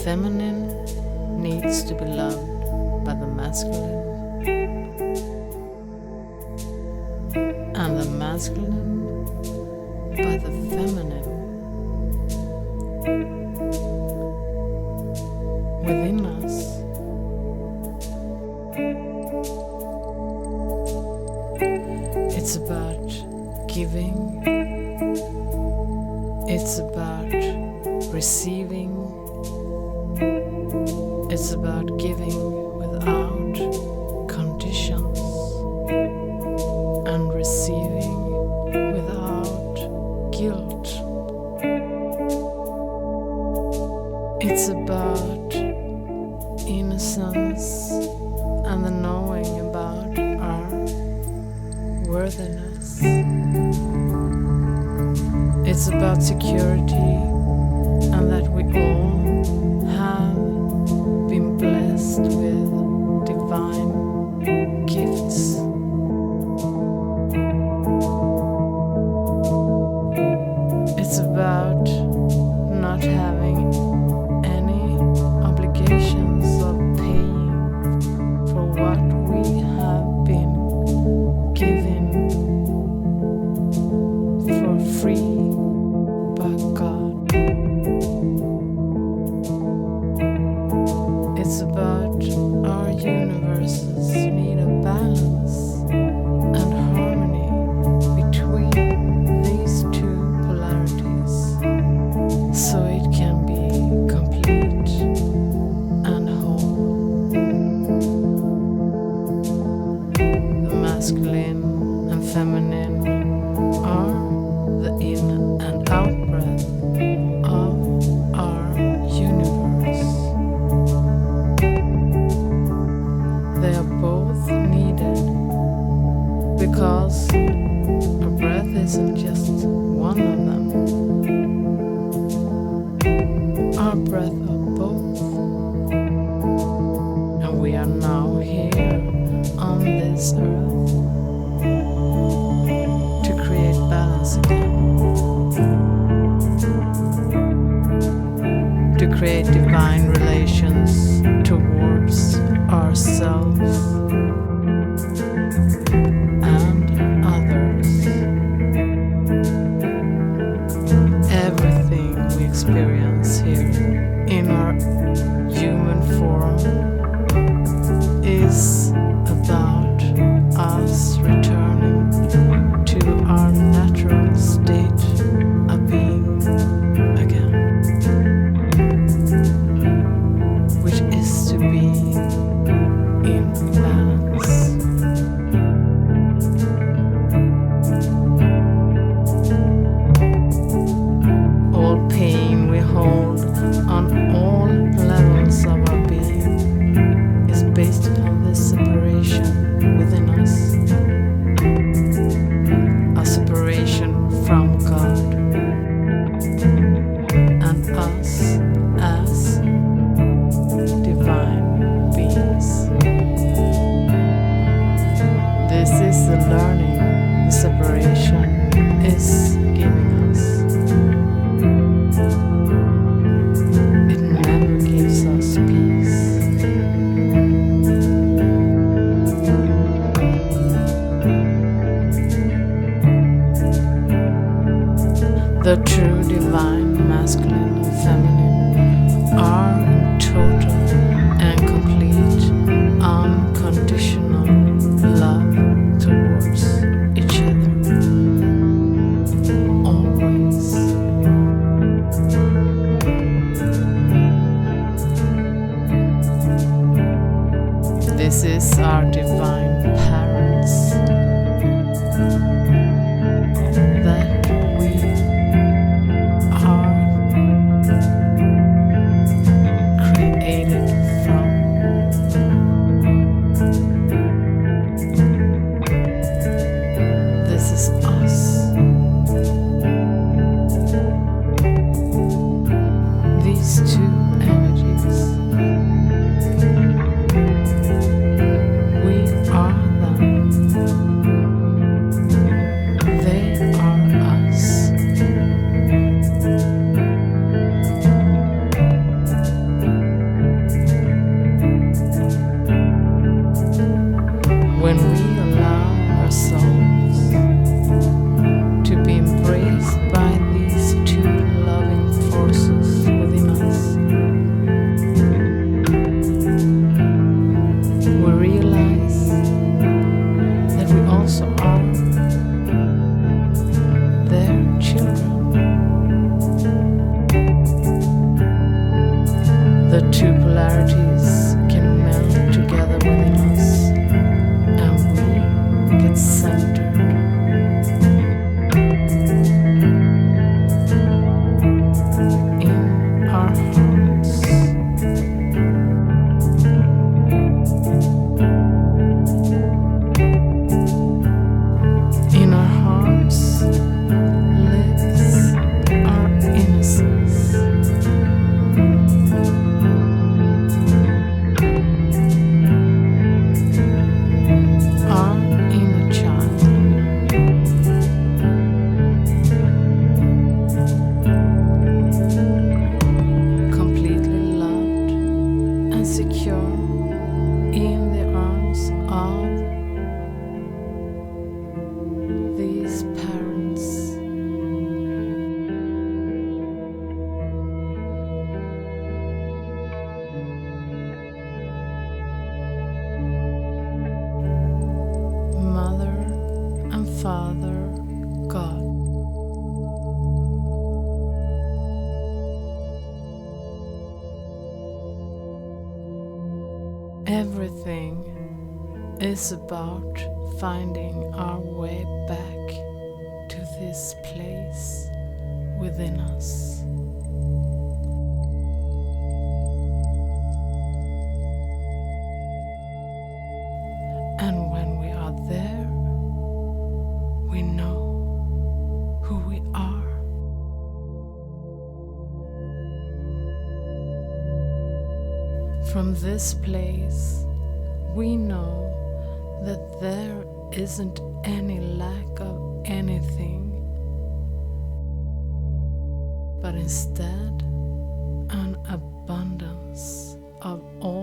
feminine needs to be loved by the masculine, and the masculine by the feminine. Within us, it's about giving, it's about receiving, it's about giving without conditions and receiving without guilt. It's about innocence and the knowing about our worthiness. It's about security and that we all have been blessed with divine gifts. It's about not having any obligations of paying for what we have been given for free by God. It's about our universe's need of balance and harmony between these two polarities, so it can be complete and whole. The masculine and feminine are the in and out breath of our universe. They are both needed because our breath isn't just one of them. Our breath are both, and we are now here on this earth to create balance again, to create divine relations towards ourselves and others. Everything we experience here in our human form is about us returning to our natural state of being again, which is to be in balance. All pain we hold on all levels of our being is based upon this separation within us, a separation from God and us as divine beings. This is the learning the separation is giving us. It never gives us peace. The true divine masculine and feminine are in total and complete unconditional love towards each other, always. This is our divine parents that we are creating Father, God. Everything is about finding our way back to this place within us. And when we are there, we know who we are. From this place, we know that there isn't any lack of anything, but instead an abundance of all